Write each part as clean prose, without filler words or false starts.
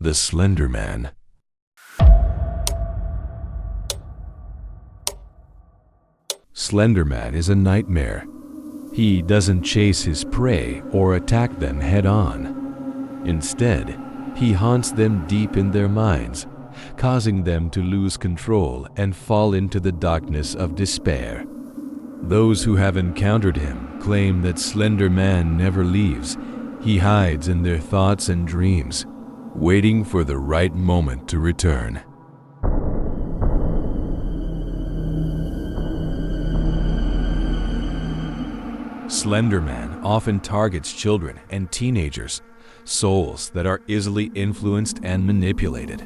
The Slender Man. Slender Man is a nightmare. He doesn't chase his prey or attack them head-on. Instead, he haunts them deep in their minds, causing them to lose control and fall into the darkness of despair. Those who have encountered him claim that Slender Man never leaves. He hides in their thoughts and dreams, waiting for the right moment to return. Slender Man often targets children and teenagers, souls that are easily influenced and manipulated.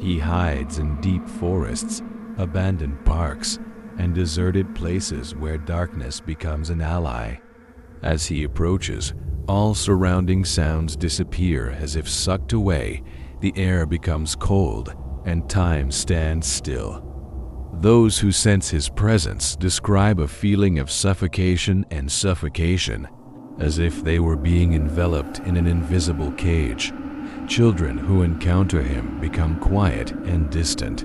He hides in deep forests, abandoned parks, and deserted places where darkness becomes an ally. As he approaches, all surrounding sounds disappear as if sucked away, the air becomes cold, and time stands still. Those who sense his presence describe a feeling of suffocation and suffocation, as if they were being enveloped in an invisible cage. Children who encounter him become quiet and distant.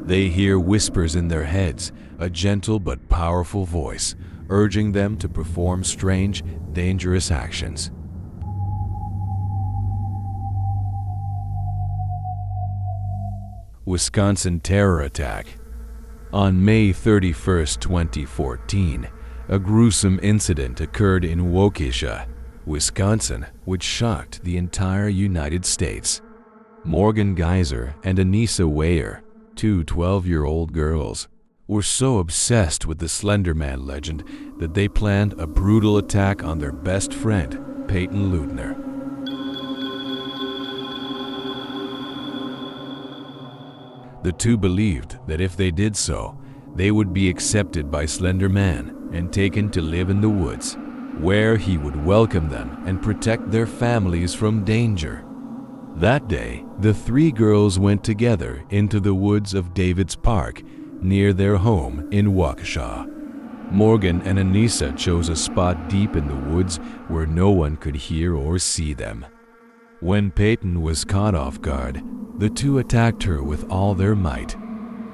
They hear whispers in their heads, a gentle but powerful voice, urging them to perform strange, dangerous actions. Wisconsin terror attack. On May 31, 2014, a gruesome incident occurred in Waukesha, Wisconsin, which shocked the entire United States. Morgan Geyser and Anissa Weier, two 12-year-old girls, were so obsessed with the Slender Man legend that they planned a brutal attack on their best friend, Peyton Leutner. The two believed that if they did so, they would be accepted by Slender Man and taken to live in the woods, where he would welcome them and protect their families from danger. That day, the three girls went together into the woods of David's Park, near their home in Waukesha. Morgan and Anissa chose a spot deep in the woods where no one could hear or see them. When Peyton was caught off guard, the two attacked her with all their might.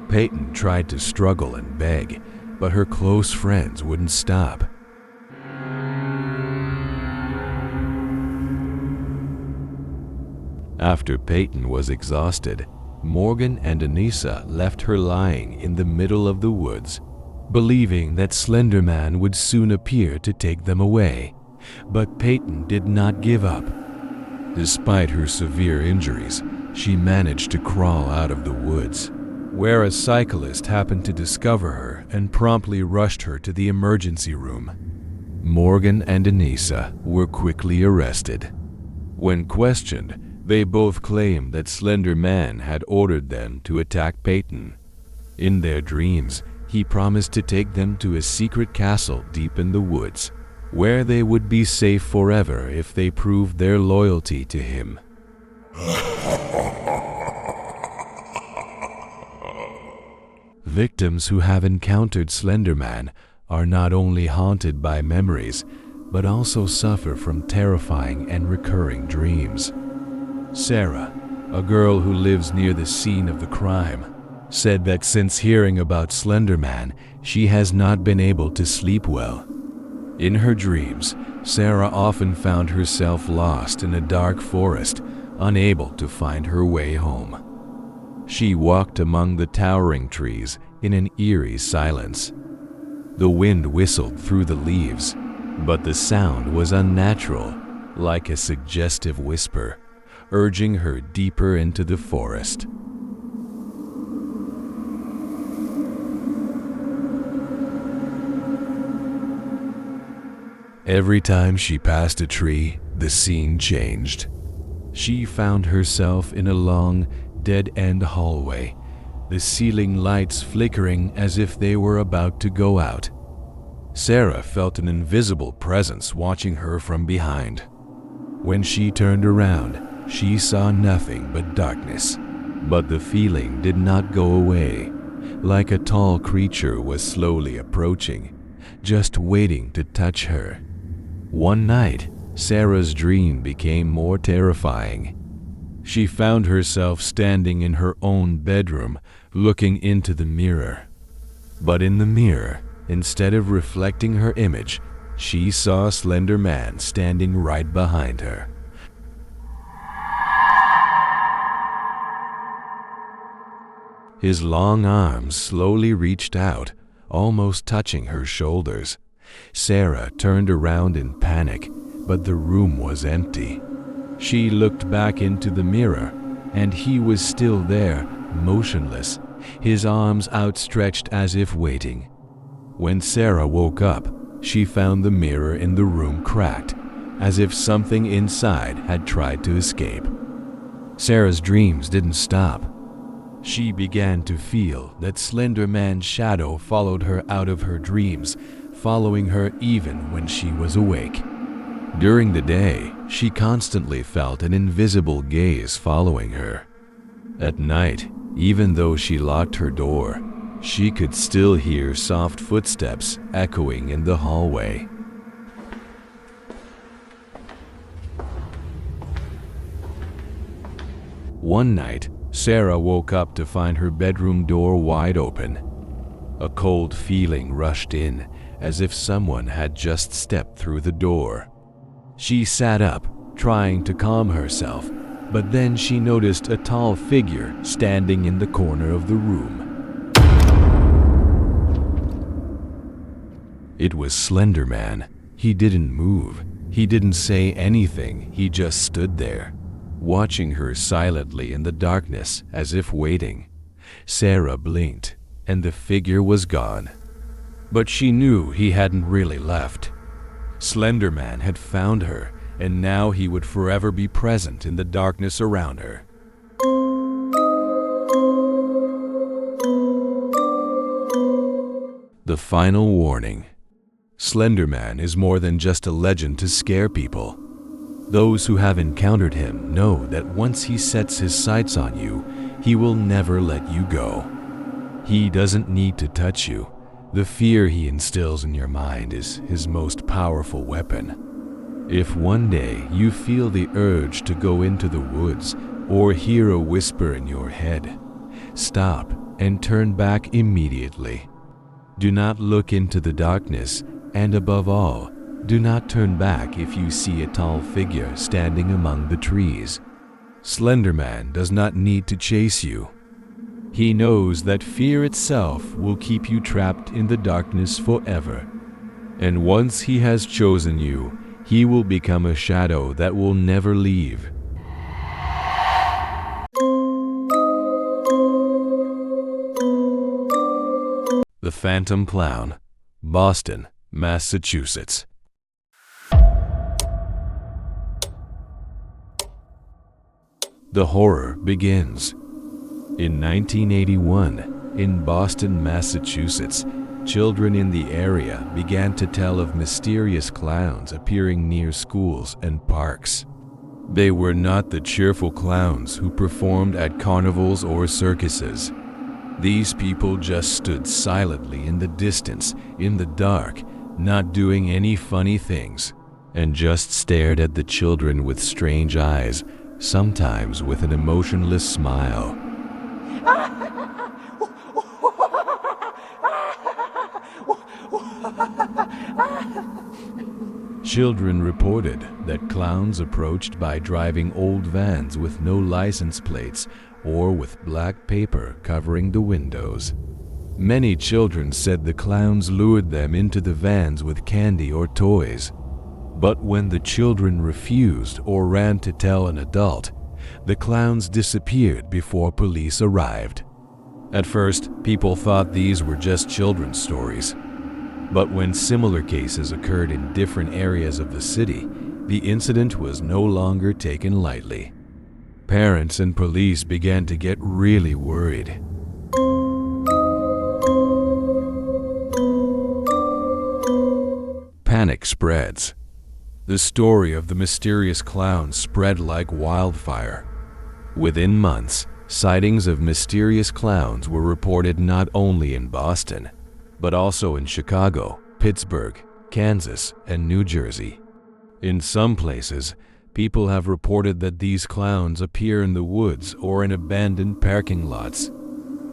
Peyton tried to struggle and beg, but her close friends wouldn't stop. After Peyton was exhausted, Morgan and Anissa left her lying in the middle of the woods, believing that Slender Man would soon appear to take them away. But Peyton did not give up. Despite her severe injuries, she managed to crawl out of the woods, where a cyclist happened to discover her and promptly rushed her to the emergency room. Morgan and Anissa were quickly arrested. When questioned, they both claimed that Slender Man had ordered them to attack Peyton. In their dreams, he promised to take them to a secret castle deep in the woods, where they would be safe forever if they proved their loyalty to him. Victims who have encountered Slender Man are not only haunted by memories, but also suffer from terrifying and recurring dreams. Sarah, a girl who lives near the scene of the crime, said that since hearing about Slender Man, she has not been able to sleep well. In her dreams, Sarah often found herself lost in a dark forest, unable to find her way home. She walked among the towering trees in an eerie silence. The wind whistled through the leaves, but the sound was unnatural, like a suggestive whisper, urging her deeper into the forest. Every time she passed a tree, the scene changed. She found herself in a long, dead-end hallway, the ceiling lights flickering as if they were about to go out. Sarah felt an invisible presence watching her from behind. When she turned around, she saw nothing but darkness, but the feeling did not go away, like a tall creature was slowly approaching, just waiting to touch her. One night, Sarah's dream became more terrifying. She found herself standing in her own bedroom, looking into the mirror. But in the mirror, instead of reflecting her image, she saw Slender Man standing right behind her. His long arms slowly reached out, almost touching her shoulders. Sarah turned around in panic, but the room was empty. She looked back into the mirror, and he was still there, motionless, his arms outstretched as if waiting. When Sarah woke up, she found the mirror in the room cracked, as if something inside had tried to escape. Sarah's dreams didn't stop. She began to feel that Slender Man's shadow followed her out of her dreams, following her even when she was awake. During the day, she constantly felt an invisible gaze following her. At night, even though she locked her door, she could still hear soft footsteps echoing in the hallway. One night, Sarah woke up to find her bedroom door wide open. A cold feeling rushed in, as if someone had just stepped through the door. She sat up, trying to calm herself, but then she noticed a tall figure standing in the corner of the room. It was Slender Man. He didn't move. He didn't say anything. He just stood there, watching her silently in the darkness as if waiting. Sarah blinked, and the figure was gone. But she knew he hadn't really left. Slender Man had found her, and now he would forever be present in the darkness around her. The final warning. Slender Man is more than just a legend to scare people. Those who have encountered him know that once he sets his sights on you, he will never let you go. He doesn't need to touch you. The fear he instills in your mind is his most powerful weapon. If one day you feel the urge to go into the woods or hear a whisper in your head, stop and turn back immediately. Do not look into the darkness, and above all, do not turn back if you see a tall figure standing among the trees. Slender Man does not need to chase you. He knows that fear itself will keep you trapped in the darkness forever. And once he has chosen you, he will become a shadow that will never leave. The Phantom Clown, Boston, Massachusetts. The horror begins. In 1981, in Boston, Massachusetts, children in the area began to tell of mysterious clowns appearing near schools and parks. They were not the cheerful clowns who performed at carnivals or circuses. These people just stood silently in the distance, in the dark, not doing any funny things, and just stared at the children with strange eyes, sometimes with an emotionless smile. Children reported that clowns approached by driving old vans with no license plates or with black paper covering the windows. Many children said the clowns lured them into the vans with candy or toys. But when the children refused or ran to tell an adult, the clowns disappeared before police arrived. At first, people thought these were just children's stories. But when similar cases occurred in different areas of the city, the incident was no longer taken lightly. Parents and police began to get really worried. Panic spreads. The story of the mysterious clown spread like wildfire. Within months, sightings of mysterious clowns were reported not only in Boston, but also in Chicago, Pittsburgh, Kansas, and New Jersey. In some places, People have reported that these clowns appear in the woods or in abandoned parking lots.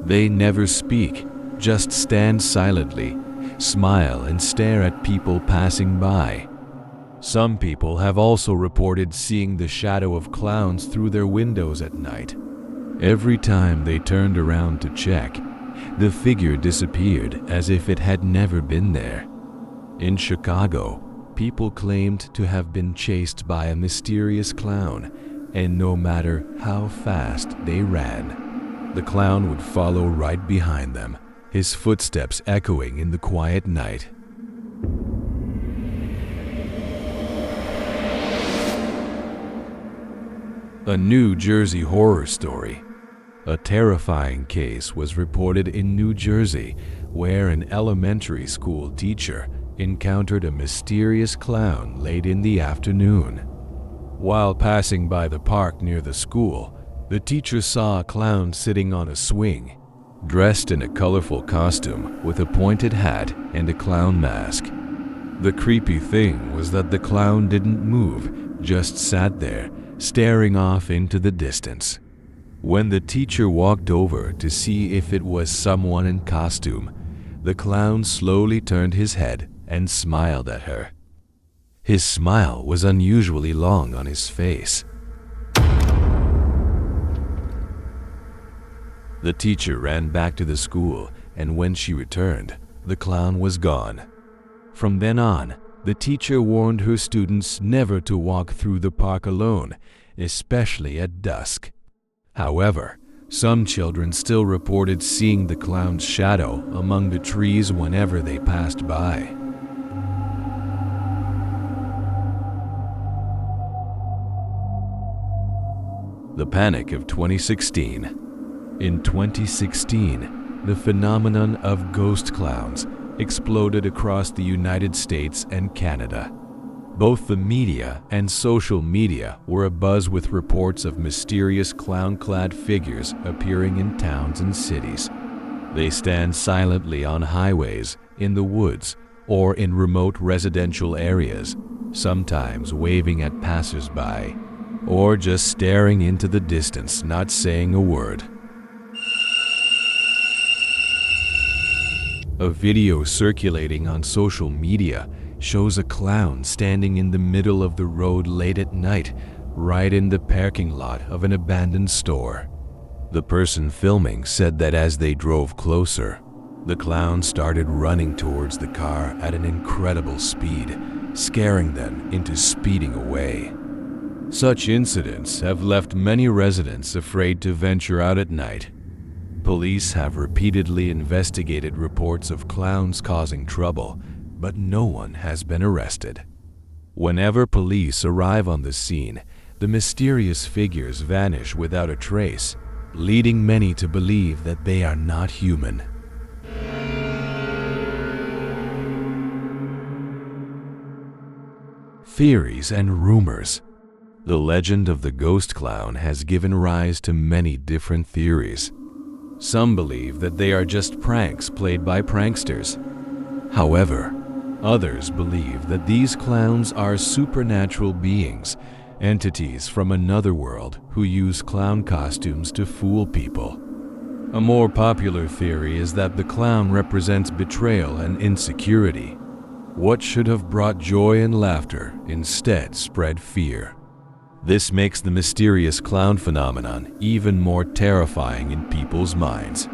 They never speak, just stand silently, smile, and stare at people passing by. Some people have also reported seeing the shadow of clowns through their windows at night. Every time they turned around to check, the figure disappeared as if it had never been there. In Chicago, people claimed to have been chased by a mysterious clown, and no matter how fast they ran, the clown would follow right behind them, his footsteps echoing in the quiet night. A New Jersey horror story. A terrifying case was reported in New Jersey where an elementary school teacher encountered a mysterious clown late in the afternoon. While passing by the park near the school, the teacher saw a clown sitting on a swing, dressed in a colorful costume with a pointed hat and a clown mask. The creepy thing was that the clown didn't move, just sat there, staring off into the distance. When the teacher walked over to see if it was someone in costume, the clown slowly turned his head and smiled at her. His smile was unusually long on his face. The teacher ran back to the school, and when she returned, the clown was gone. From then on, the teacher warned her students never to walk through the park alone, especially at dusk. However, some children still reported seeing the clown's shadow among the trees whenever they passed by. The Panic of 2016. In 2016, the phenomenon of ghost clowns exploded across the United States and Canada. Both the media and social media were abuzz with reports of mysterious clown-clad figures appearing in towns and cities. They stand silently on highways, in the woods, or in remote residential areas, sometimes waving at passers-by, or just staring into the distance, not saying a word. A video circulating on social media shows a clown standing in the middle of the road late at night, right in the parking lot of an abandoned store. The person filming said that as they drove closer, the clown started running towards the car at an incredible speed, scaring them into speeding away. Such incidents have left many residents afraid to venture out at night. Police have repeatedly investigated reports of clowns causing trouble, but no one has been arrested. Whenever police arrive on the scene, the mysterious figures vanish without a trace, leading many to believe that they are not human. Theories and rumors. The legend of the ghost clown has given rise to many different theories. Some believe that they are just pranks played by pranksters. However, others believe that these clowns are supernatural beings, entities from another world who use clown costumes to fool people. A more popular theory is that the clown represents betrayal and insecurity. What should have brought joy and laughter instead spread fear. This makes the mysterious clown phenomenon even more terrifying in people's minds.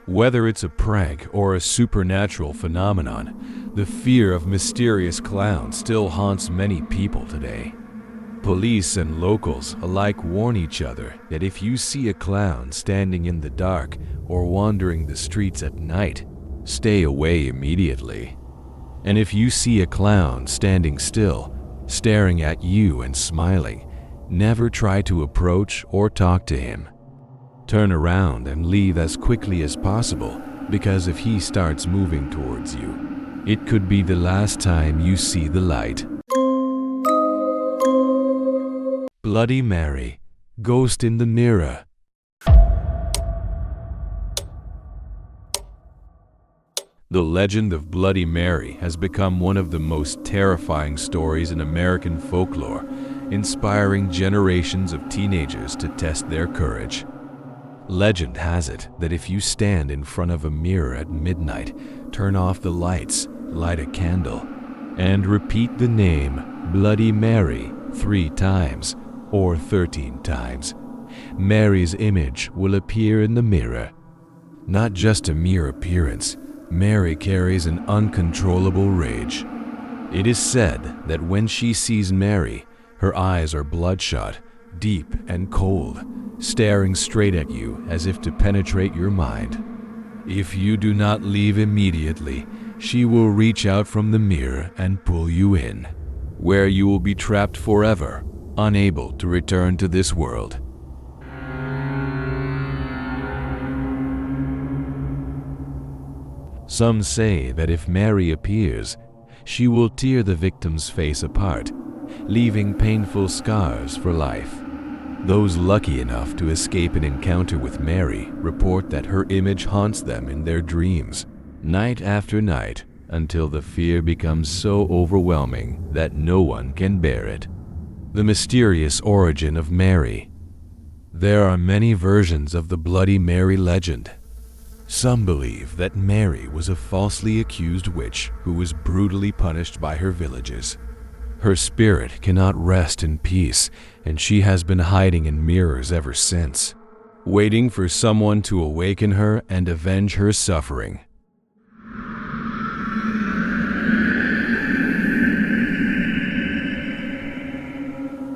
Whether it's a prank or a supernatural phenomenon, the fear of mysterious clowns still haunts many people today. Police and locals alike warn each other that if you see a clown standing in the dark or wandering the streets at night, stay away immediately. And if you see a clown standing still, staring at you and smiling, never try to approach or talk to him. Turn around and leave as quickly as possible, because if he starts moving towards you, it could be the last time you see the light. Bloody Mary, Ghost in the Mirror. The legend of Bloody Mary has become one of the most terrifying stories in American folklore, inspiring generations of teenagers to test their courage. Legend has it that if you stand in front of a mirror at midnight, turn off the lights, light a candle, and repeat the name Bloody Mary 3 times or 13 times, Mary's image will appear in the mirror. Not just a mere appearance, Mary carries an uncontrollable rage. It is said that when she sees Mary, her eyes are bloodshot, deep and cold, staring straight at you as if to penetrate your mind. If you do not leave immediately, she will reach out from the mirror and pull you in, where you will be trapped forever, unable to return to this world. Some say that if Mary appears, she will tear the victim's face apart, leaving painful scars for life. Those lucky enough to escape an encounter with Mary report that her image haunts them in their dreams, night after night, until the fear becomes so overwhelming that no one can bear it. The mysterious origin of Mary. There are many versions of the Bloody Mary legend. Some believe that Mary was a falsely accused witch who was brutally punished by her villagers. Her spirit cannot rest in peace, and she has been hiding in mirrors ever since, waiting for someone to awaken her and avenge her suffering.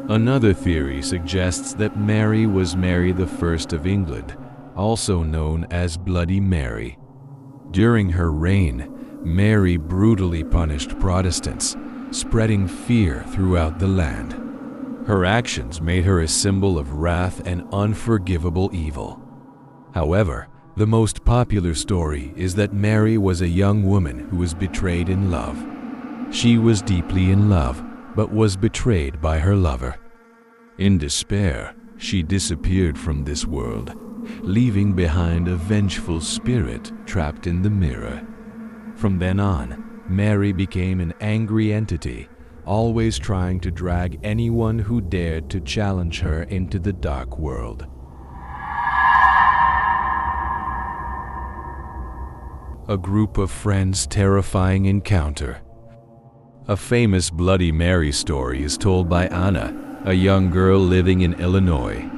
Another theory suggests that Mary was Mary I of England, also known as Bloody Mary. During her reign, Mary brutally punished Protestants, spreading fear throughout the land. Her actions made her a symbol of wrath and unforgivable evil. However, the most popular story is that Mary was a young woman who was betrayed in love. She was deeply in love, but was betrayed by her lover. In despair, she disappeared from this world, leaving behind a vengeful spirit trapped in the mirror. From then on, Mary became an angry entity, always trying to drag anyone who dared to challenge her into the dark world. A group of friends' terrifying encounter. A famous Bloody Mary story is told by Anna, a young girl living in Illinois.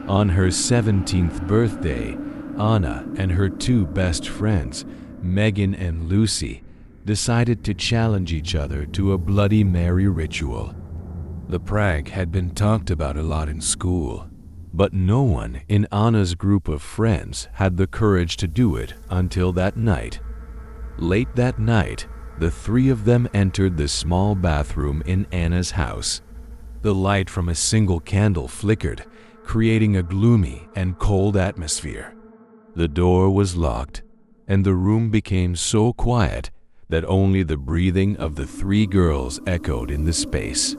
On her 17th birthday, Anna and her 2 best friends, Megan and Lucy, decided to challenge each other to a Bloody Mary ritual. The prank had been talked about a lot in school, but no one in Anna's group of friends had the courage to do it until that night. Late that night, the 3 of them entered the small bathroom in Anna's house. The light from a single candle flickered, creating a gloomy and cold atmosphere. The door was locked, and the room became so quiet that only the breathing of the 3 girls echoed in the space.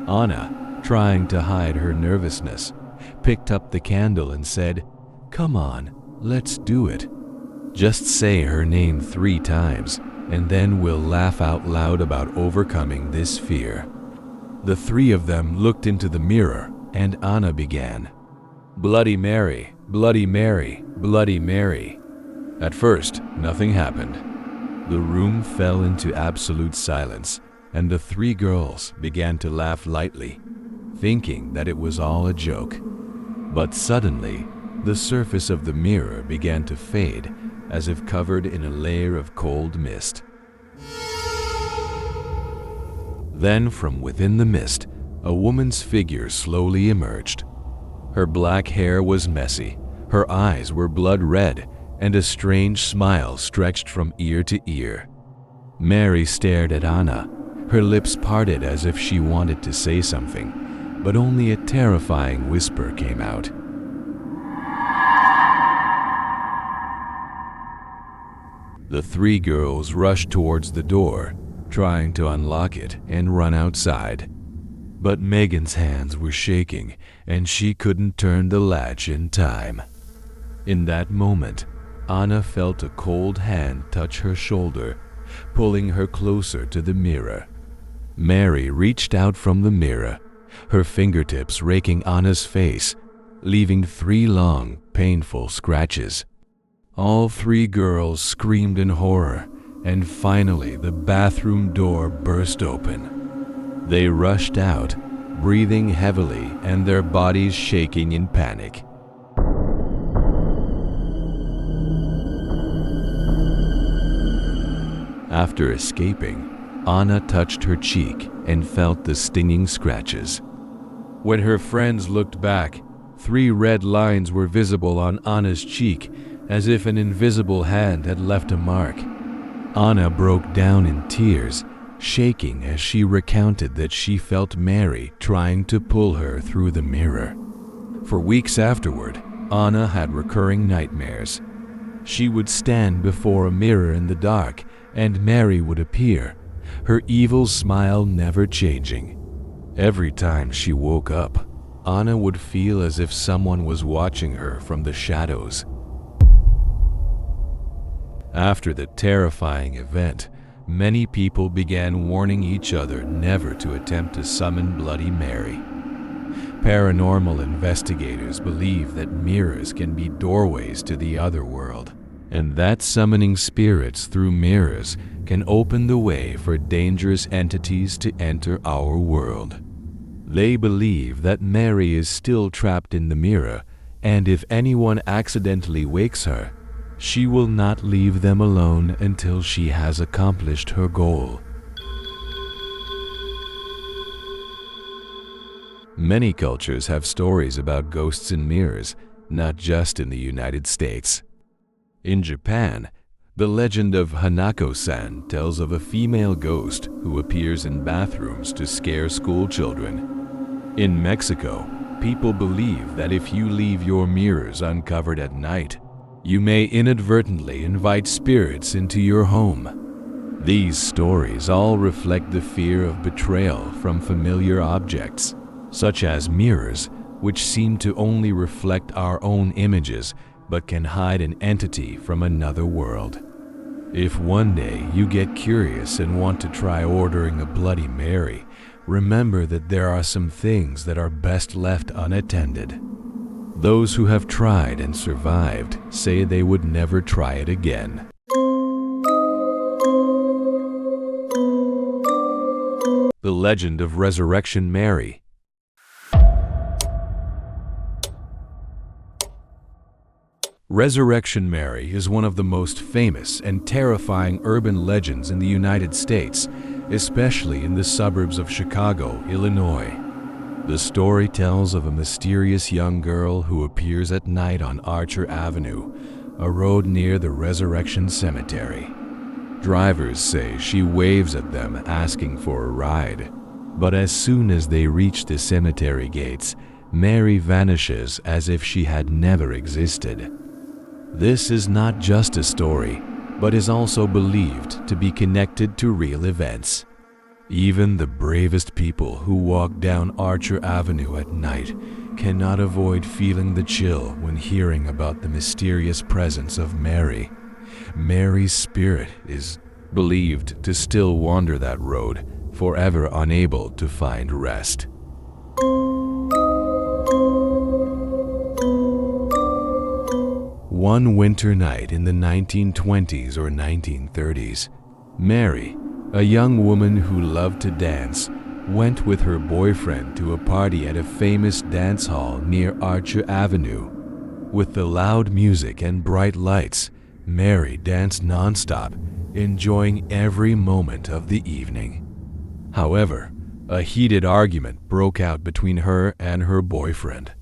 Anna, trying to hide her nervousness, picked up the candle and said, "Come on, let's do it. Just say her name 3 times, and then we'll laugh out loud about overcoming this fear." The 3 of them looked into the mirror, and Anna began, "Bloody Mary, Bloody Mary, Bloody Mary." At first, nothing happened. The room fell into absolute silence, and the 3 girls began to laugh lightly, thinking that it was all a joke. But suddenly, the surface of the mirror began to fade, as if covered in a layer of cold mist. Then, from within the mist, a woman's figure slowly emerged. Her black hair was messy, her eyes were blood red, and a strange smile stretched from ear to ear. Mary stared at Anna, her lips parted as if she wanted to say something, but only a terrifying whisper came out. The 3 girls rushed towards the door, trying to unlock it and run outside. But Megan's hands were shaking, and she couldn't turn the latch in time. In that moment, Anna felt a cold hand touch her shoulder, pulling her closer to the mirror. Mary reached out from the mirror, her fingertips raking Anna's face, leaving 3 long, painful scratches. All 3 girls screamed in horror, and finally the bathroom door burst open. They rushed out, breathing heavily and their bodies shaking in panic. After escaping, Anna touched her cheek and felt the stinging scratches. When her friends looked back, 3 red lines were visible on Anna's cheek, as if an invisible hand had left a mark. Anna broke down in tears, shaking as she recounted that she felt Mary trying to pull her through the mirror. For weeks afterward, Anna had recurring nightmares. She would stand before a mirror in the dark, and Mary would appear, her evil smile never changing. Every time she woke up, Anna would feel as if someone was watching her from the shadows. After the terrifying event, many people began warning each other never to attempt to summon Bloody Mary. Paranormal investigators believe that mirrors can be doorways to the other world, and that summoning spirits through mirrors can open the way for dangerous entities to enter our world. They believe that Mary is still trapped in the mirror, and if anyone accidentally wakes her, she will not leave them alone until she has accomplished her goal. Many cultures have stories about ghosts in mirrors, not just in the United States. In Japan, the legend of Hanako-san tells of a female ghost who appears in bathrooms to scare school children. In Mexico, people believe that if you leave your mirrors uncovered at night, you may inadvertently invite spirits into your home. These stories all reflect the fear of betrayal from familiar objects, such as mirrors, which seem to only reflect our own images but can hide an entity from another world. If one day you get curious and want to try ordering a Bloody Mary, remember that there are some things that are best left unattended. Those who have tried and survived say they would never try it again. The Legend of Resurrection Mary. Resurrection Mary is one of the most famous and terrifying urban legends in the United States, especially in the suburbs of Chicago, Illinois. The story tells of a mysterious young girl who appears at night on Archer Avenue, a road near the Resurrection Cemetery. Drivers say she waves at them asking for a ride, but as soon as they reach the cemetery gates, Mary vanishes as if she had never existed. This is not just a story, but is also believed to be connected to real events. Even the bravest people who walk down Archer Avenue at night cannot avoid feeling the chill when hearing about the mysterious presence of Mary. Mary's spirit is believed to still wander that road, forever unable to find rest. One winter night in the 1920s or 1930s, Mary, a young woman who loved to dance, went with her boyfriend to a party at a famous dance hall near Archer Avenue. With the loud music and bright lights, Mary danced nonstop, enjoying every moment of the evening. However, a heated argument broke out between her and her boyfriend.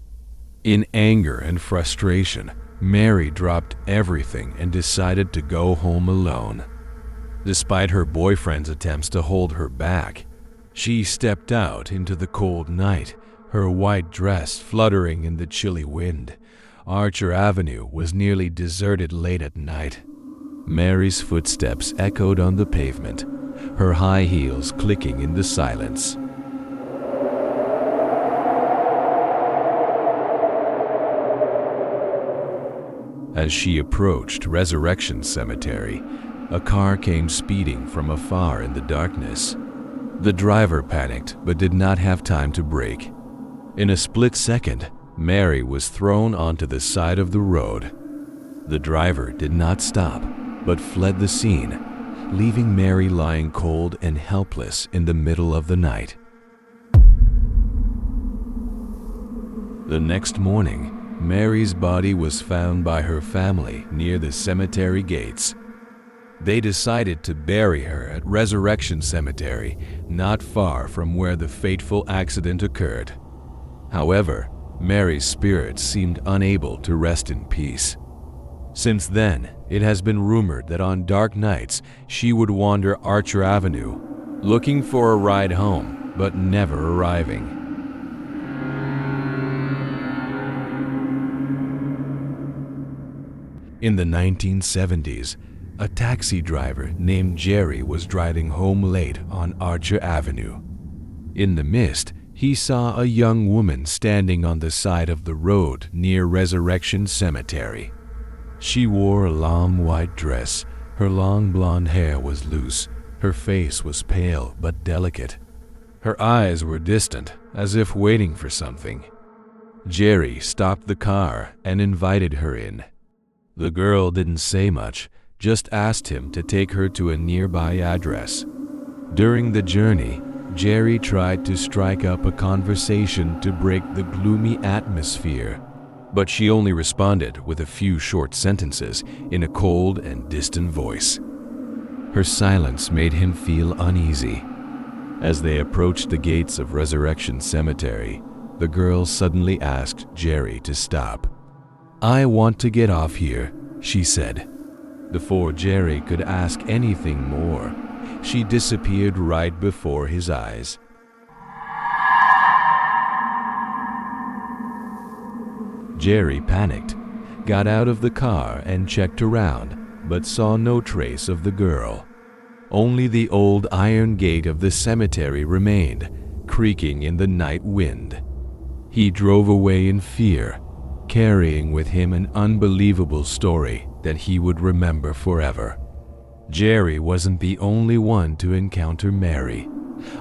In anger and frustration, Mary dropped everything and decided to go home alone. Despite her boyfriend's attempts to hold her back, she stepped out into the cold night, her white dress fluttering in the chilly wind. Archer Avenue was nearly deserted late at night. Mary's footsteps echoed on the pavement, her high heels clicking in the silence. As she approached Resurrection Cemetery, a car came speeding from afar in the darkness. The driver panicked but did not have time to brake. In a split second, Mary was thrown onto the side of the road. The driver did not stop, but fled the scene, leaving Mary lying cold and helpless in the middle of the night. The next morning, Mary's body was found by her family near the cemetery gates. They decided to bury her at Resurrection Cemetery, not far from where the fateful accident occurred. However, Mary's spirit seemed unable to rest in peace. Since then, it has been rumored that on dark nights she would wander Archer Avenue, looking for a ride home, but never arriving. In the 1970s, a taxi driver named Jerry was driving home late on Archer Avenue. In the mist, he saw a young woman standing on the side of the road near Resurrection Cemetery. She wore a long white dress, her long blonde hair was loose, her face was pale but delicate. Her eyes were distant, as if waiting for something. Jerry stopped the car and invited her in. The girl didn't say much, just asked him to take her to a nearby address. During the journey, Jerry tried to strike up a conversation to break the gloomy atmosphere, but she only responded with a few short sentences in a cold and distant voice. Her silence made him feel uneasy. As they approached the gates of Resurrection Cemetery, the girl suddenly asked Jerry to stop. "I want to get off here," she said. Before Jerry could ask anything more, she disappeared right before his eyes. Jerry panicked, got out of the car and checked around, but saw no trace of the girl. Only the old iron gate of the cemetery remained, creaking in the night wind. He drove away in fear, carrying with him an unbelievable story that he would remember forever. Jerry wasn't the only one to encounter Mary.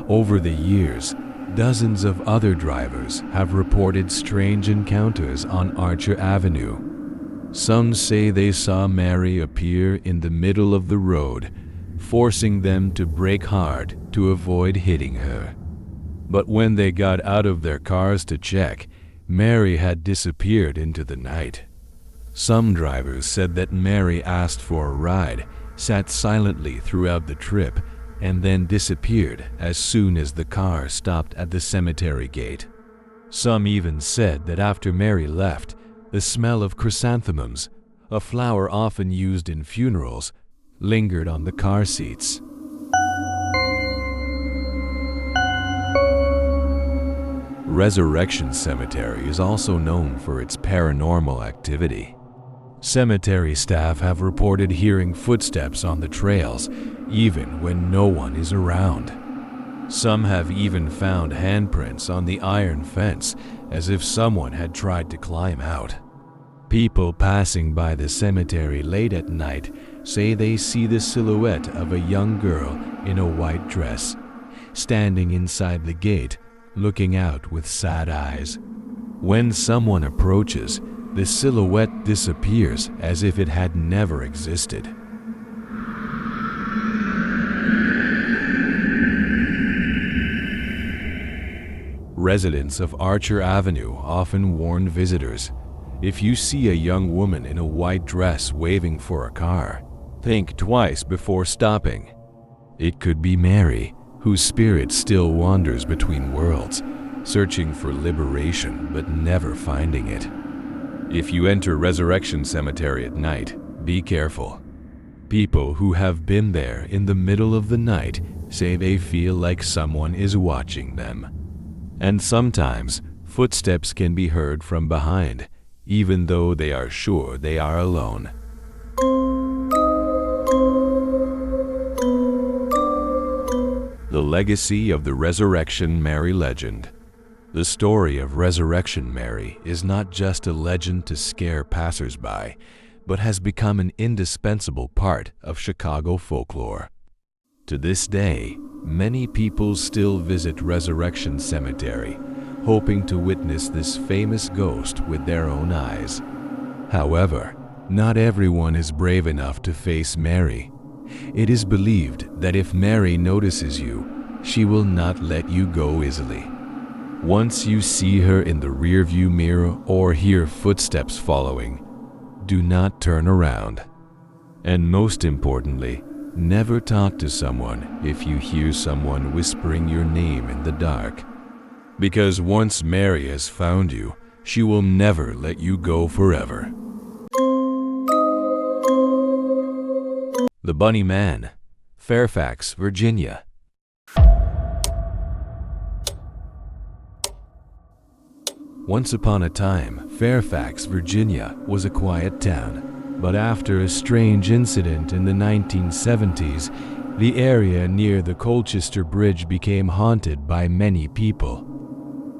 Over the years, dozens of other drivers have reported strange encounters on Archer Avenue. Some say they saw Mary appear in the middle of the road, forcing them to brake hard to avoid hitting her. But when they got out of their cars to check, Mary had disappeared into the night. Some drivers said that Mary asked for a ride, sat silently throughout the trip, and then disappeared as soon as the car stopped at the cemetery gate. Some even said that after Mary left, the smell of chrysanthemums, a flower often used in funerals, lingered on the car seats. Resurrection Cemetery is also known for its paranormal activity. Cemetery staff have reported hearing footsteps on the trails, even when no one is around. Some have even found handprints on the iron fence, as if someone had tried to climb out. People passing by the cemetery late at night say they see the silhouette of a young girl in a white dress, standing inside the gate, looking out with sad eyes. When someone approaches, the silhouette disappears as if it had never existed. Residents of Archer Avenue often warn visitors, if you see a young woman in a white dress waving for a car, think twice before stopping. It could be Mary, whose spirit still wanders between worlds, searching for liberation but never finding it. If you enter Resurrection Cemetery at night, be careful. People who have been there in the middle of the night say they feel like someone is watching them. And sometimes, footsteps can be heard from behind, even though they are sure they are alone. The legacy of the Resurrection Mary legend. The story of Resurrection Mary is not just a legend to scare passersby, but has become an indispensable part of Chicago folklore. To this day, many people still visit Resurrection Cemetery, hoping to witness this famous ghost with their own eyes. However, not everyone is brave enough to face Mary. It is believed that if Mary notices you, she will not let you go easily. Once you see her in the rearview mirror or hear footsteps following, do not turn around. And most importantly, never talk to someone if you hear someone whispering your name in the dark. Because once Mary has found you, she will never let you go forever. The Bunny Man, Fairfax, Virginia. Once upon a time, Fairfax, Virginia was a quiet town, but after a strange incident in the 1970s, the area near the Colchester Bridge became haunted by many people.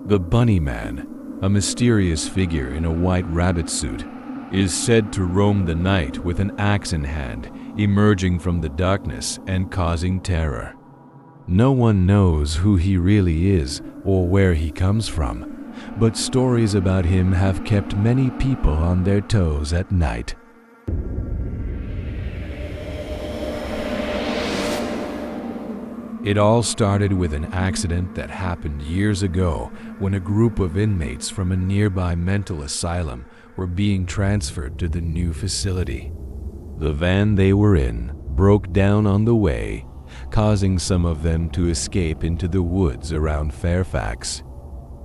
The Bunny Man, a mysterious figure in a white rabbit suit, is said to roam the night with an axe in hand, emerging from the darkness and causing terror. No one knows who he really is or where he comes from, but stories about him have kept many people on their toes at night. It all started with an accident that happened years ago when a group of inmates from a nearby mental asylum were being transferred to the new facility. The van they were in broke down on the way, causing some of them to escape into the woods around Fairfax.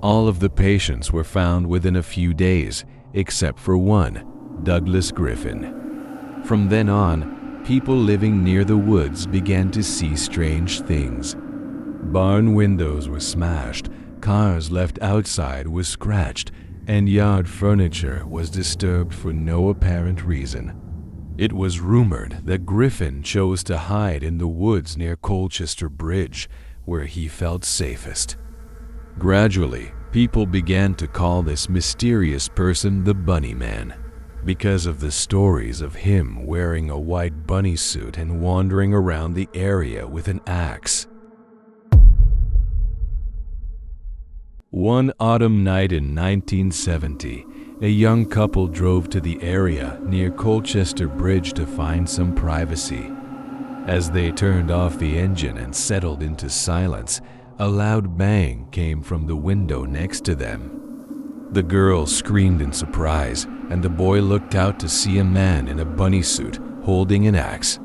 All of the patients were found within a few days, except for one, Douglas Griffin. From then on, people living near the woods began to see strange things. Barn windows were smashed, cars left outside were scratched, and yard furniture was disturbed for no apparent reason. It was rumored that Griffin chose to hide in the woods near Colchester Bridge, where he felt safest. Gradually, people began to call this mysterious person the Bunny Man, because of the stories of him wearing a white bunny suit and wandering around the area with an axe. One autumn night in 1970, a young couple drove to the area near Colchester Bridge to find some privacy. As they turned off the engine and settled into silence, a loud bang came from the window next to them. The girl screamed in surprise, and the boy looked out to see a man in a bunny suit holding an axe.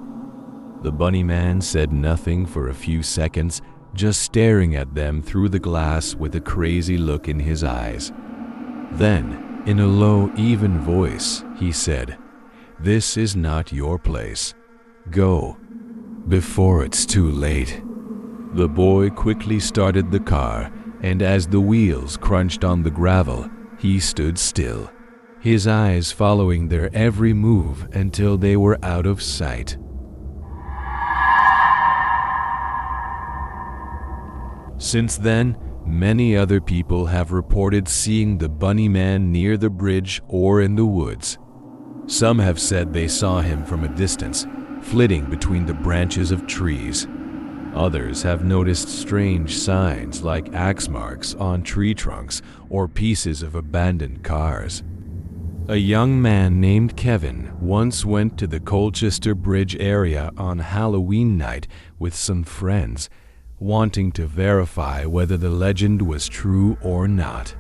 The Bunny Man said nothing for a few seconds, just staring at them through the glass with a crazy look in his eyes. Then, in a low, even voice, he said, "This is not your place. Go, before it's too late." The boy quickly started the car, and as the wheels crunched on the gravel, he stood still, his eyes following their every move until they were out of sight. Since then, many other people have reported seeing the Bunny Man near the bridge or in the woods. Some have said they saw him from a distance, flitting between the branches of trees. Others have noticed strange signs like axe marks on tree trunks or pieces of abandoned cars. A young man named Kevin once went to the Colchester Bridge area on Halloween night with some friends, wanting to verify whether the legend was true or not.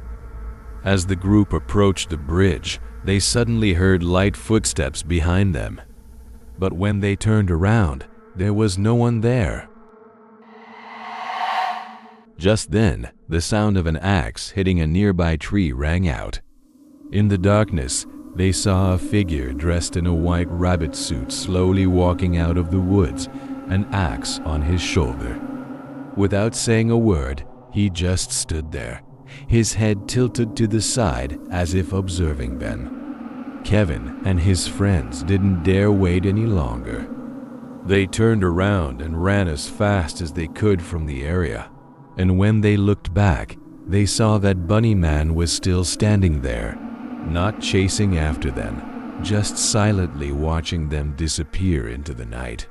As the group approached the bridge, they suddenly heard light footsteps behind them. But when they turned around, there was no one there. Just then, the sound of an axe hitting a nearby tree rang out. In the darkness, they saw a figure dressed in a white rabbit suit slowly walking out of the woods, an axe on his shoulder. Without saying a word, he just stood there, his head tilted to the side as if observing them. Kevin and his friends didn't dare wait any longer. They turned around and ran as fast as they could from the area. And when they looked back, they saw that Bunny Man was still standing there, not chasing after them, just silently watching them disappear into the night.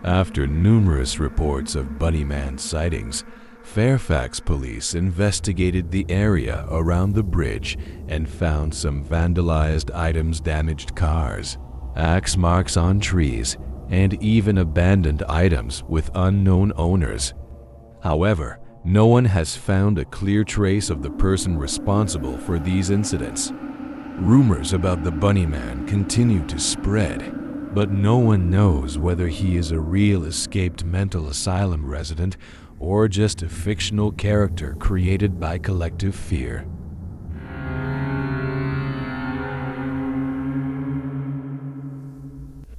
After numerous reports of Bunny Man sightings, Fairfax police investigated the area around the bridge and found some vandalized items, damaged cars, axe marks on trees, and even abandoned items with unknown owners. However, no one has found a clear trace of the person responsible for these incidents. Rumors about the Bunny Man continue to spread, but no one knows whether he is a real escaped mental asylum resident or just a fictional character created by collective fear.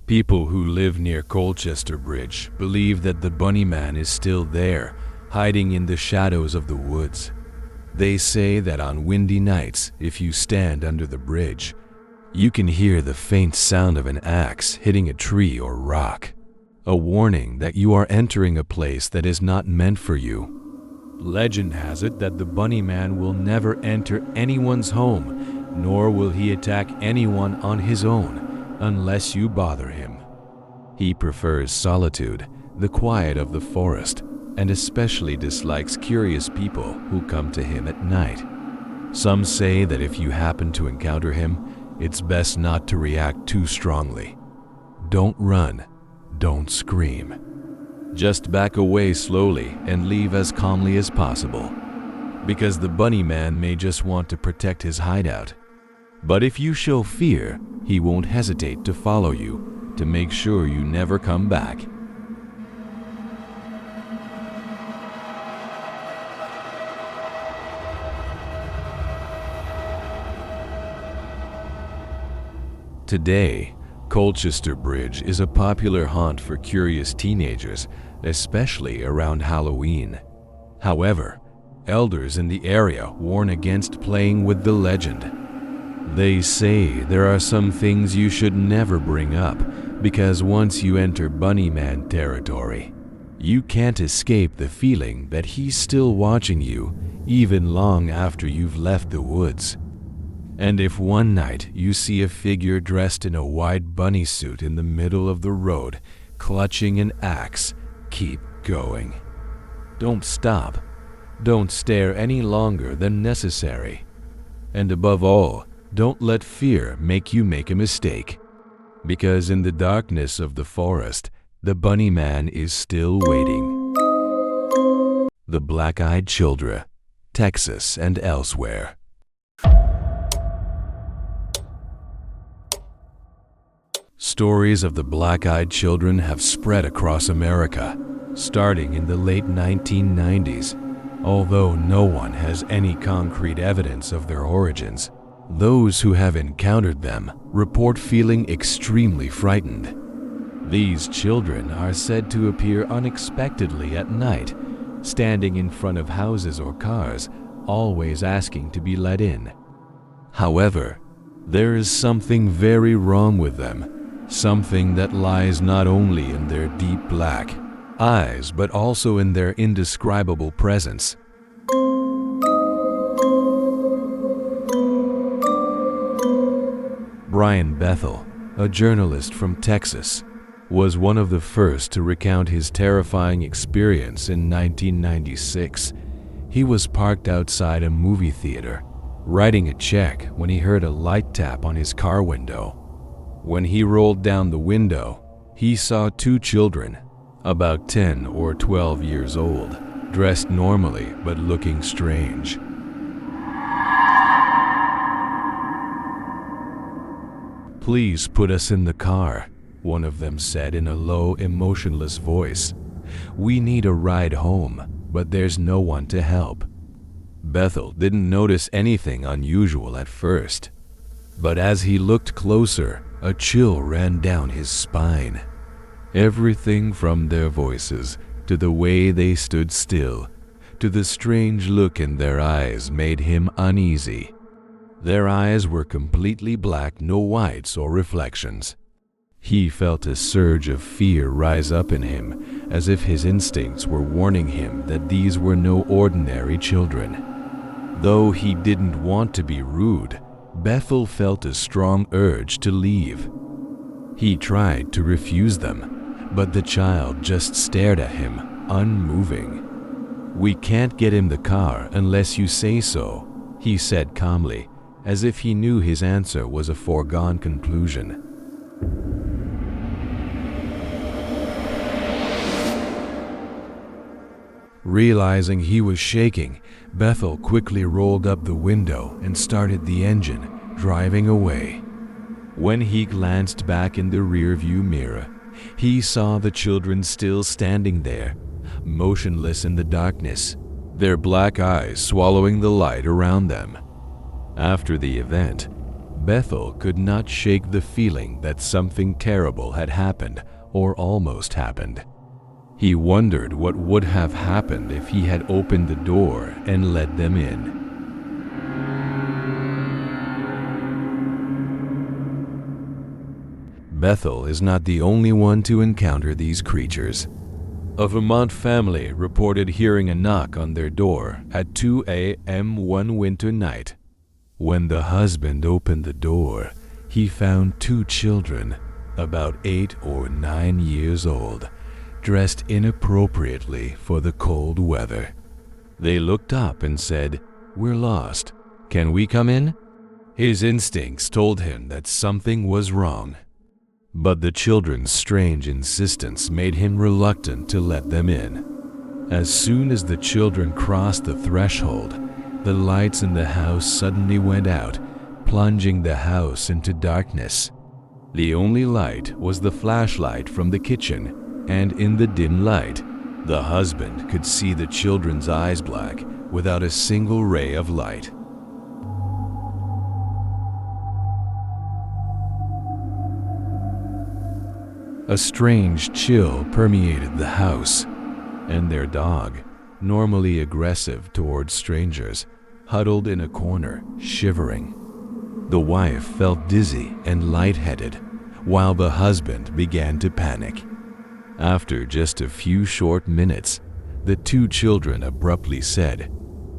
People who live near Colchester Bridge believe that the Bunny Man is still there, hiding in the shadows of the woods. They say that on windy nights, if you stand under the bridge, you can hear the faint sound of an axe hitting a tree or rock, a warning that you are entering a place that is not meant for you. Legend has it that the Bunny Man will never enter anyone's home, nor will he attack anyone on his own unless you bother him. He prefers solitude, the quiet of the forest, and especially dislikes curious people who come to him at night. Some say that if you happen to encounter him, it's best not to react too strongly. Don't run, don't scream. Just back away slowly and leave as calmly as possible, because the Bunny Man may just want to protect his hideout. But if you show fear, he won't hesitate to follow you to make sure you never come back. Today, Colchester Bridge is a popular haunt for curious teenagers, especially around Halloween. However, elders in the area warn against playing with the legend. They say there are some things you should never bring up, because once you enter Bunny Man territory, you can't escape the feeling that he's still watching you, even long after you've left the woods. And if one night you see a figure dressed in a white bunny suit in the middle of the road, clutching an axe, keep going. Don't stop. Don't stare any longer than necessary. And above all, don't let fear make you make a mistake. Because in the darkness of the forest, the Bunny Man is still waiting. The Black-Eyed Childre, Texas and elsewhere. Stories of the Black-Eyed Children have spread across America, starting in the late 1990s. Although no one has any concrete evidence of their origins, those who have encountered them report feeling extremely frightened. These children are said to appear unexpectedly at night, standing in front of houses or cars, always asking to be let in. However, there is something very wrong with them. Something that lies not only in their deep black eyes, but also in their indescribable presence. Brian Bethel, a journalist from Texas, was one of the first to recount his terrifying experience in 1996. He was parked outside a movie theater, writing a check when he heard a light tap on his car window. When he rolled down the window, he saw two children, about 10 or 12 years old, dressed normally but looking strange. "Please put us in the car," one of them said in a low, emotionless voice. "We need a ride home, but there's no one to help." Bethel didn't notice anything unusual at first, but as he looked closer, a chill ran down his spine. Everything from their voices, to the way they stood still, to the strange look in their eyes made him uneasy. Their eyes were completely black, no whites or reflections. He felt a surge of fear rise up in him, as if his instincts were warning him that these were no ordinary children. Though he didn't want to be rude, Bethel felt a strong urge to leave. He tried to refuse them, but the child just stared at him, unmoving. "We can't get in the car unless you say so," he said calmly, as if he knew his answer was a foregone conclusion. Realizing he was shaking, Bethel quickly rolled up the window and started the engine, driving away. When he glanced back in the rearview mirror, he saw the children still standing there, motionless in the darkness, their black eyes swallowing the light around them. After the event, Bethel could not shake the feeling that something terrible had happened or almost happened. He wondered what would have happened if he had opened the door and let them in. Bethel is not the only one to encounter these creatures. A Vermont family reported hearing a knock on their door at 2 a.m. one winter night. When the husband opened the door, he found two children, about 8 or 9 years old, dressed inappropriately for the cold weather. They looked up and said, "We're lost. Can we come in?" His instincts told him that something was wrong, but the children's strange insistence made him reluctant to let them in. As soon as the children crossed the threshold, the lights in the house suddenly went out, plunging the house into darkness. The only light was the flashlight from the kitchen, and in the dim light, the husband could see the children's eyes black without a single ray of light. A strange chill permeated the house, and their dog, normally aggressive towards strangers, huddled in a corner, shivering. The wife felt dizzy and lightheaded, while the husband began to panic. After just a few short minutes, the two children abruptly said,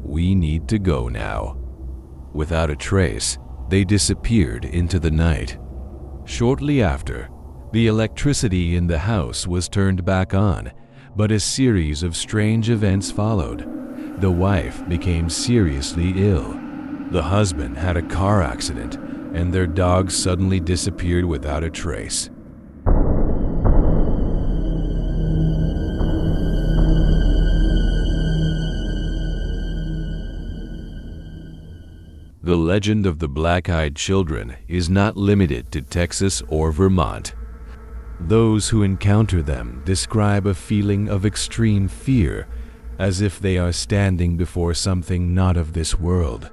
"We need to go now." Without a trace, they disappeared into the night. Shortly after, the electricity in the house was turned back on, but a series of strange events followed. The wife became seriously ill. The husband had a car accident, and their dog suddenly disappeared without a trace. The legend of the black-eyed children is not limited to Texas or Vermont. Those who encounter them describe a feeling of extreme fear, as if they are standing before something not of this world.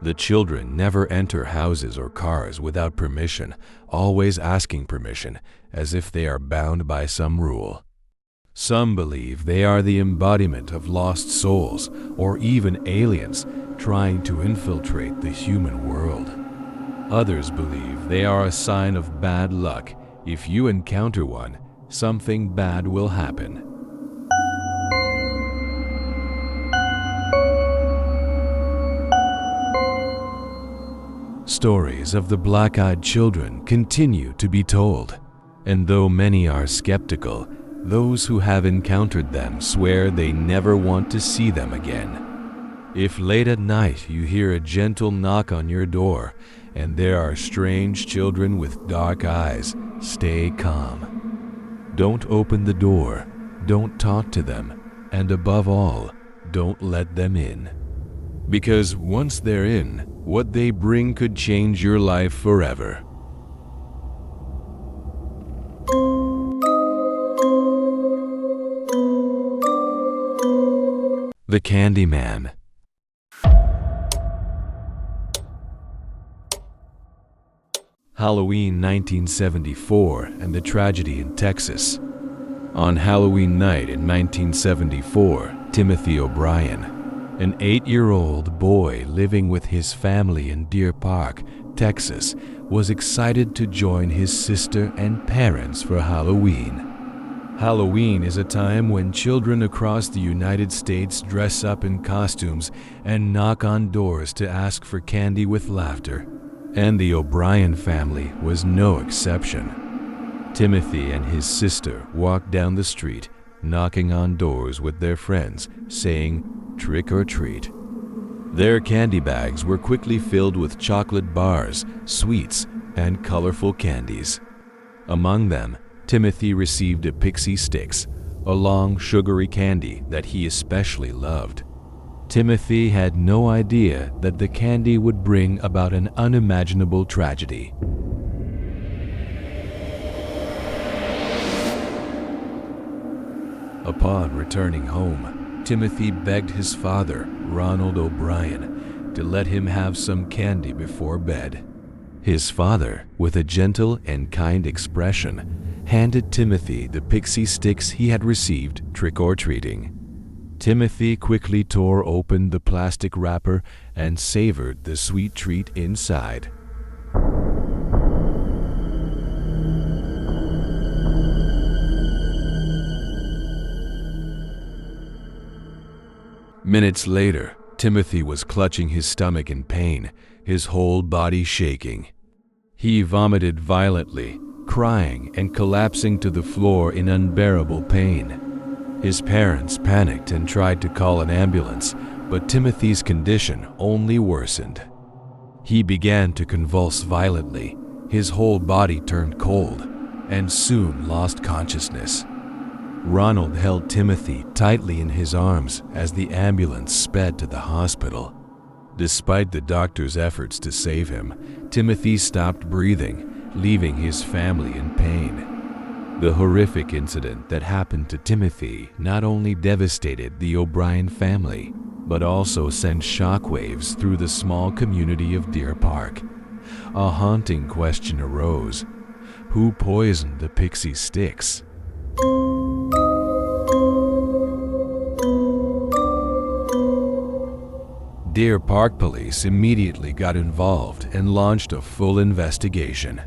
The children never enter houses or cars without permission, always asking permission, as if they are bound by some rule. Some believe they are the embodiment of lost souls or even aliens trying to infiltrate the human world. Others believe they are a sign of bad luck. If you encounter one, something bad will happen. Stories of the black-eyed children continue to be told, and though many are skeptical, those who have encountered them swear they never want to see them again. If late at night you hear a gentle knock on your door and there are strange children with dark eyes, stay calm. Don't open the door, don't talk to them, and above all, don't let them in. Because once they're in, what they bring could change your life forever. The Candyman. Halloween 1974 and the tragedy in Texas. On Halloween night in 1974, Timothy O'Brien, An 8-year-old boy living with his family in Deer Park, Texas, was excited to join his sister and parents for Halloween. Halloween is a time when children across the United States dress up in costumes and knock on doors to ask for candy with laughter. And the O'Brien family was no exception. Timothy and his sister walked down the street, knocking on doors with their friends, saying, "Trick or treat." Their candy bags were quickly filled with chocolate bars, sweets, and colorful candies. Among them, Timothy received a Pixie Stix, a long, sugary candy that he especially loved. Timothy had no idea that the candy would bring about an unimaginable tragedy. Upon returning home, Timothy begged his father, Ronald O'Brien, to let him have some candy before bed. His father, with a gentle and kind expression, handed Timothy the Pixie Stix he had received trick-or-treating. Timothy quickly tore open the plastic wrapper and savored the sweet treat inside. Minutes later, Timothy was clutching his stomach in pain, his whole body shaking. He vomited violently, crying and collapsing to the floor in unbearable pain. His parents panicked and tried to call an ambulance, but Timothy's condition only worsened. He began to convulse violently, his whole body turned cold, and soon lost consciousness. Ronald held Timothy tightly in his arms as the ambulance sped to the hospital. Despite the doctor's efforts to save him, Timothy stopped breathing, leaving his family in pain. The horrific incident that happened to Timothy not only devastated the O'Brien family, but also sent shockwaves through the small community of Deer Park. A haunting question arose: who poisoned the Pixie Stix? Deer Park police immediately got involved and launched a full investigation.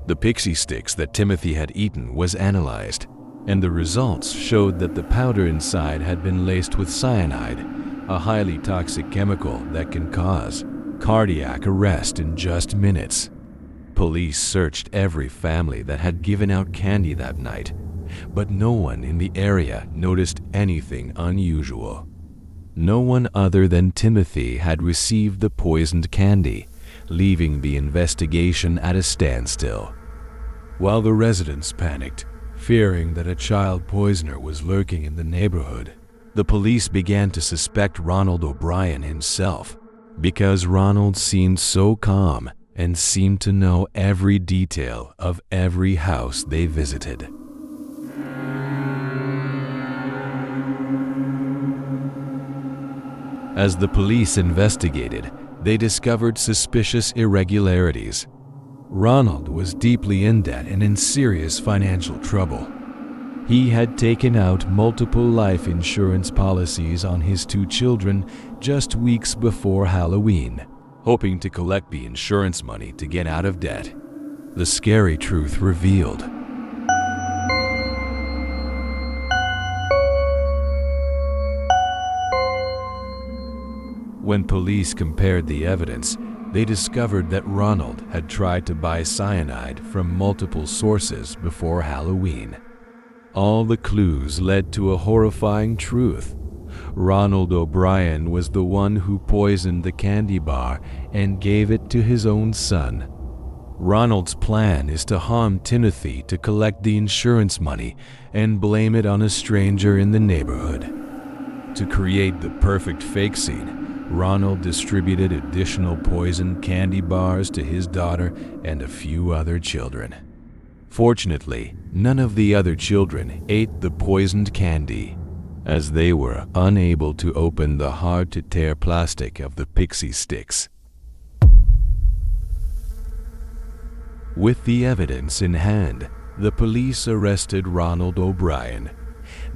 The Pixie Stix that Timothy had eaten was analyzed, and the results showed that the powder inside had been laced with cyanide, a highly toxic chemical that can cause cardiac arrest in just minutes. Police searched every family that had given out candy that night, but no one in the area noticed anything unusual. No one other than Timothy had received the poisoned candy, leaving the investigation at a standstill. While the residents panicked, fearing that a child poisoner was lurking in the neighborhood, the police began to suspect Ronald O'Brien himself, because Ronald seemed so calm and seemed to know every detail of every house they visited. As the police investigated, they discovered suspicious irregularities. Ronald was deeply in debt and in serious financial trouble. He had taken out multiple life insurance policies on his 2 children just weeks before Halloween, hoping to collect the insurance money to get out of debt. The scary truth revealed. When police compared the evidence, they discovered that Ronald had tried to buy cyanide from multiple sources before Halloween. All the clues led to a horrifying truth. Ronald O'Brien was the one who poisoned the candy bar and gave it to his own son. Ronald's plan is to harm Timothy to collect the insurance money and blame it on a stranger in the neighborhood. To create the perfect fake scene, Ronald distributed additional poisoned candy bars to his daughter and a few other children. Fortunately, none of the other children ate the poisoned candy, as they were unable to open the hard-to-tear plastic of the Pixie Stix. With the evidence in hand, the police arrested Ronald O'Brien.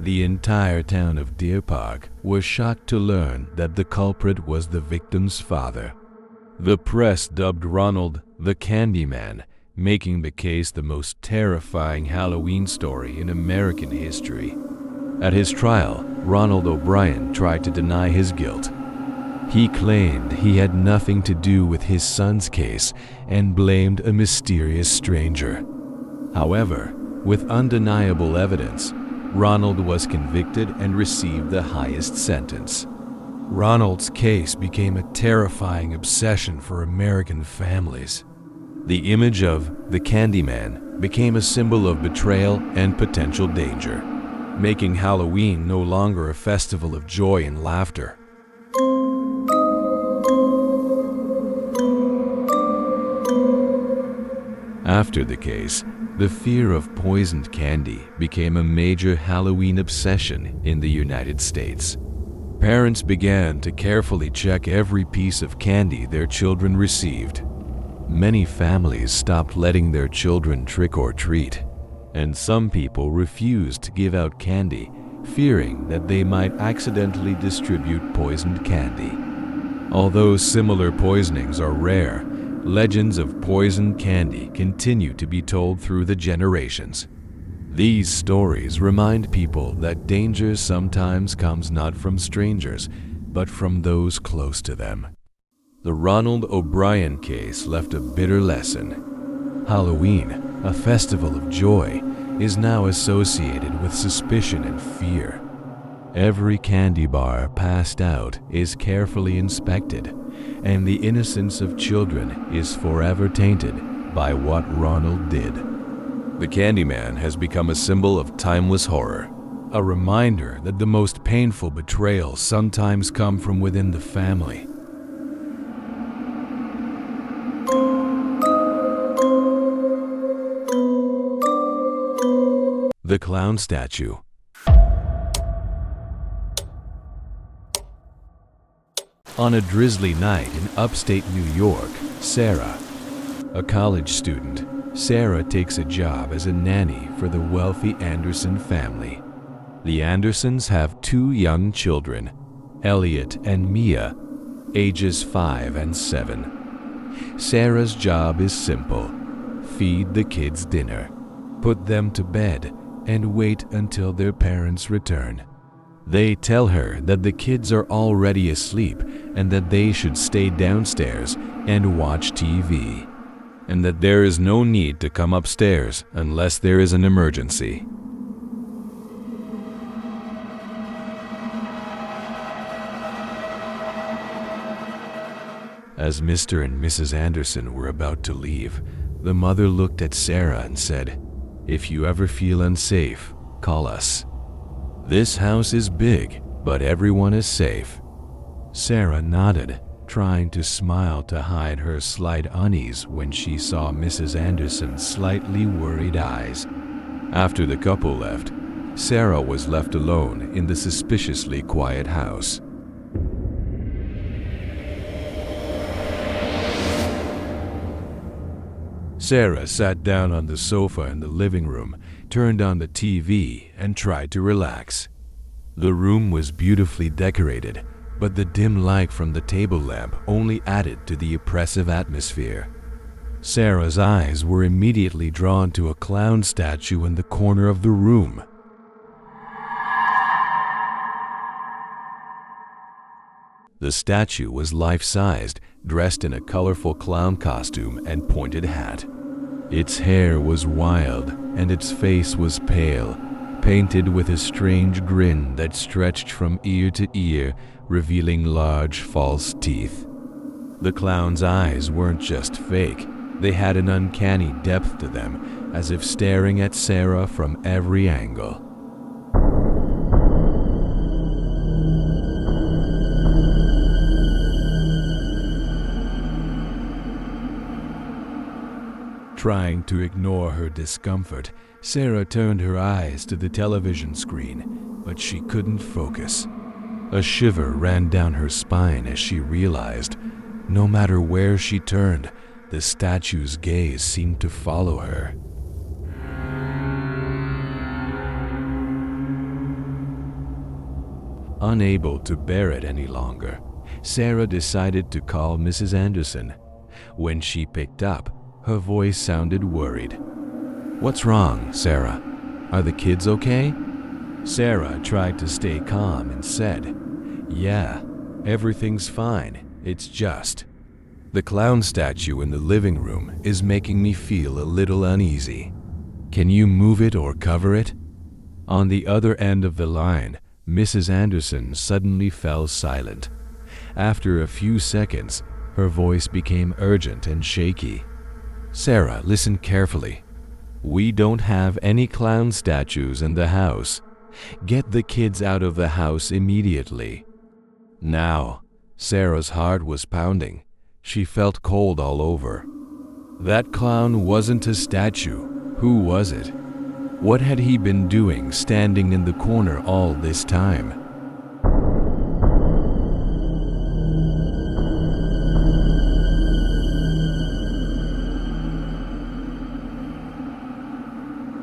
The entire town of Deer Park was shocked to learn that the culprit was the victim's father. The press dubbed Ronald the Candyman, making the case the most terrifying Halloween story in American history. At his trial, Ronald O'Brien tried to deny his guilt. He claimed he had nothing to do with his son's case and blamed a mysterious stranger. However, with undeniable evidence, Ronald was convicted and received the highest sentence. Ronald's case became a terrifying obsession for American families. The image of the Candyman became a symbol of betrayal and potential danger, making Halloween no longer a festival of joy and laughter. After the case, the fear of poisoned candy became a major Halloween obsession in the United States. Parents began to carefully check every piece of candy their children received. Many families stopped letting their children trick or treat, and some people refused to give out candy, fearing that they might accidentally distribute poisoned candy. Although similar poisonings are rare, legends of poisoned candy continue to be told through the generations. These stories remind people that danger sometimes comes not from strangers, but from those close to them. The Ronald O'Brien case left a bitter lesson. Halloween, a festival of joy, is now associated with suspicion and fear. Every candy bar passed out is carefully inspected, and the innocence of children is forever tainted by what Ronald did. The Candyman has become a symbol of timeless horror, a reminder that the most painful betrayals sometimes come from within the family. The Clown Statue. On a drizzly night in upstate New York, Sarah, a college student, Sarah takes a job as a nanny for the wealthy Anderson family. The Andersons have 2 young children, Elliot and Mia, ages 5 and 7. Sarah's job is simple: feed the kids dinner, put them to bed, and wait until their parents return. They tell her that the kids are already asleep and that they should stay downstairs and watch TV, and that there is no need to come upstairs unless there is an emergency. As Mr. and Mrs. Anderson were about to leave, the mother looked at Sarah and said, "If you ever feel unsafe, call us. This house is big, but everyone is safe." Sarah nodded, trying to smile to hide her slight unease when she saw Mrs. Anderson's slightly worried eyes. After the couple left, Sarah was left alone in the suspiciously quiet house. Sarah sat down on the sofa in the living room, turned on the TV, and tried to relax. The room was beautifully decorated, but the dim light from the table lamp only added to the oppressive atmosphere. Sarah's eyes were immediately drawn to a clown statue in the corner of the room. The statue was life-sized, dressed in a colorful clown costume and pointed hat. Its hair was wild, and its face was pale, painted with a strange grin that stretched from ear to ear, revealing large false teeth. The clown's eyes weren't just fake, they had an uncanny depth to them, as if staring at Sarah from every angle. Trying to ignore her discomfort, Sarah turned her eyes to the television screen, but she couldn't focus. A shiver ran down her spine as she realized, no matter where she turned, the statue's gaze seemed to follow her. Unable to bear it any longer, Sarah decided to call Mrs. Anderson. When she picked up, her voice sounded worried. "What's wrong, Sarah? Are the kids okay?" Sarah tried to stay calm and said, "Yeah, everything's fine. It's just the clown statue in the living room is making me feel a little uneasy. Can you move it or cover it?" On the other end of the line, Mrs. Anderson suddenly fell silent. After a few seconds, her voice became urgent and shaky. "Sarah, listen carefully. We don't have any clown statues in the house. Get the kids out of the house immediately." Now, Sarah's heart was pounding. She felt cold all over. That clown wasn't a statue. Who was it? What had he been doing standing in the corner all this time?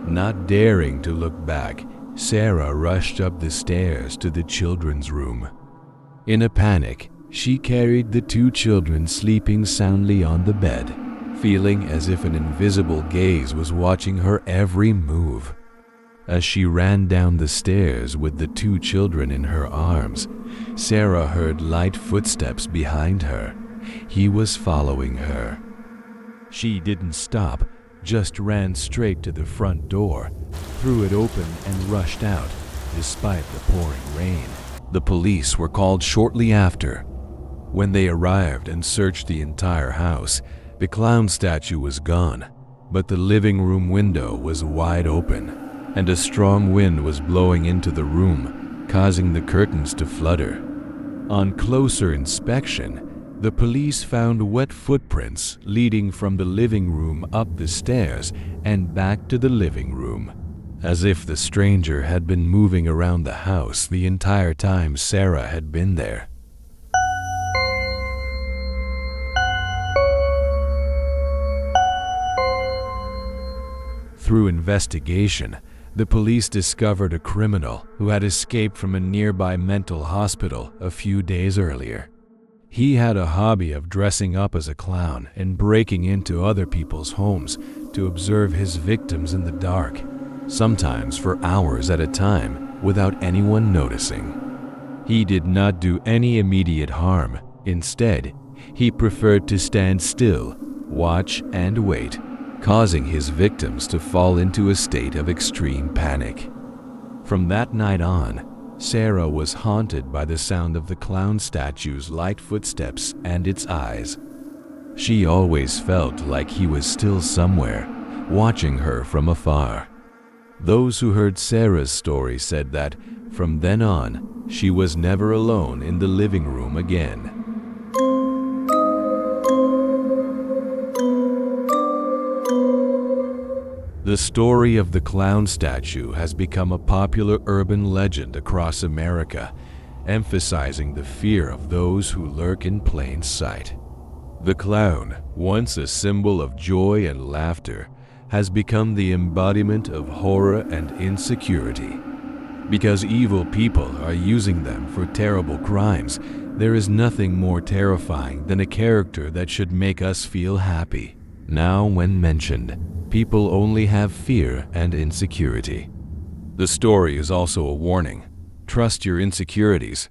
Not daring to look back, Sarah rushed up the stairs to the children's room. In a panic, she carried the two children sleeping soundly on the bed, feeling as if an invisible gaze was watching her every move. As she ran down the stairs with the two children in her arms, Sarah heard light footsteps behind her. He was following her. She didn't stop, just ran straight to the front door, threw it open and rushed out, despite the pouring rain. The police were called shortly after. When they arrived and searched the entire house, the clown statue was gone, but the living room window was wide open, and a strong wind was blowing into the room, causing the curtains to flutter. On closer inspection, the police found wet footprints leading from the living room up the stairs and back to the living room, as if the stranger had been moving around the house the entire time Sarah had been there. Through investigation, the police discovered a criminal who had escaped from a nearby mental hospital a few days earlier. He had a hobby of dressing up as a clown and breaking into other people's homes to observe his victims in the dark, sometimes for hours at a time without anyone noticing. He did not do any immediate harm. Instead, he preferred to stand still, watch, and wait, causing his victims to fall into a state of extreme panic. From that night on, Sarah was haunted by the sound of the clown statue's light footsteps and its eyes. She always felt like he was still somewhere, watching her from afar. Those who heard Sarah's story said that, from then on, she was never alone in the living room again. The story of the clown statue has become a popular urban legend across America, emphasizing the fear of those who lurk in plain sight. The clown, once a symbol of joy and laughter, has become the embodiment of horror and insecurity. Because evil people are using them for terrible crimes, there is nothing more terrifying than a character that should make us feel happy. Now, when mentioned, people only have fear and insecurity. The story is also a warning. Trust your insecurities.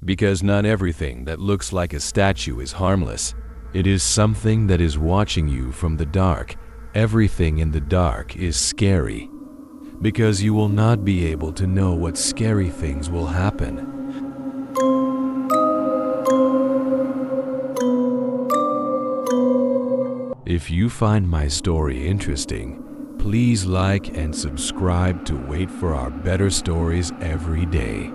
Because not everything that looks like a statue is harmless. It is something that is watching you from the dark. Everything in the dark is scary. Because you will not be able to know what scary things will happen. If you find my story interesting, please like and subscribe to wait for our better stories every day.